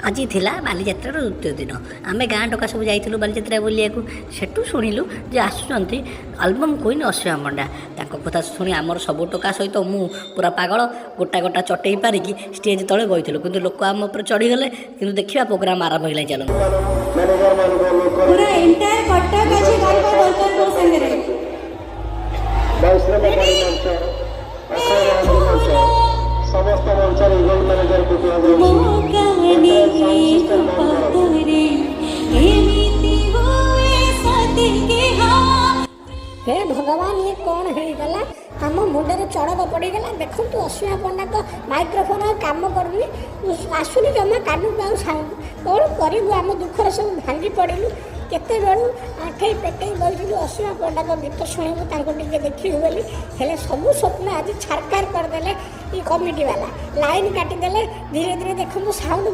ଆଜି ଥିଲା ବାଲିଯାତ୍ରାର ଦ୍ୱିତୀୟ ଦିନ। ଆମେ ଗାଁ ଟୋକା ସବୁ ଯାଇଥିଲୁ ବାଲିଯାତ୍ରା ବୁଲିବାକୁ। ସେଠୁ ଶୁଣିଲୁ ଯେ ଆସୁଛନ୍ତି ଆଲବମ୍ କୁଇନ୍ ଅସୀମା ପଣ୍ଡା। ତାଙ୍କ କଥା ଶୁଣି ଆମର ସବୁ ଟୋକା ସହିତ ମୁଁ ପୁରା ପାଗଳ ଗୋଟା ଗୋଟା ଚଟେଇ ପାରିକି ଷ୍ଟେଜ୍ ତଳେ ବଇଥିଲୁ। କିନ୍ତୁ ଲୋକ ଆମ ଉପରେ ଚଢ଼ିଗଲେ। କିନ୍ତୁ ଦେଖିବା ପ୍ରୋଗ୍ରାମ୍ ଆରମ୍ଭ ହେଇଗଲା। ଚାଲନ୍ତୁ ପୁରା ଏଣ୍ଟାୟାର କଟକ ଅଛି ଗର୍ବ ଦୋଲତପୁର ସାଙ୍ଗରେ ସମସ୍ତ ମଞ୍ଚରେ ଇଭେଣ୍ଟ ମ୍ୟାନେଜରକୁ ମୋ ଗାନେ ପତରେ ଏମିତି ହୁଏ ସତିକେ ହେ ଭଗବାନ, ଇଏ କ'ଣ ହେଇଗଲା? ଆମ ମୁଣ୍ଡରେ ଚଡ଼କ ପଡ଼ିଗଲା। ଦେଖନ୍ତୁ ଅସୀମା ପଣ୍ଡାଙ୍କ ମାଇକ୍ରୋଫୋନ୍ ଆଉ କାମ କରୁନି, ଆସୁନି ଜମା କାନକୁ ଆଉ ସାଉଣ୍ଡ। କ'ଣ କରିବୁ? ଆମ ଦୁଃଖରେ ସବୁ ଭାଙ୍ଗି ପଡ଼ିଲୁ। କେତେବେଳୁ ଆଠେଇ ପେଟେଇ ବସିଲୁ ଅସୀମା ପଣ୍ଡାଙ୍କ ଗୀତ ଶୁଣିବୁ, ତାଙ୍କୁ ଟିକେ ଦେଖିବୁ ବୋଲି। ହେଲେ ସବୁ ସ୍ୱପ୍ନ ଆଜି ଛାରଖାର କରିଦେଲେ ଏ କମିଟି ବାଲା। ଲାଇନ୍ କାଟିଦେଲେ। ଧୀରେ ଧୀରେ ଦେଖନ୍ତୁ ସାଉଣ୍ଡ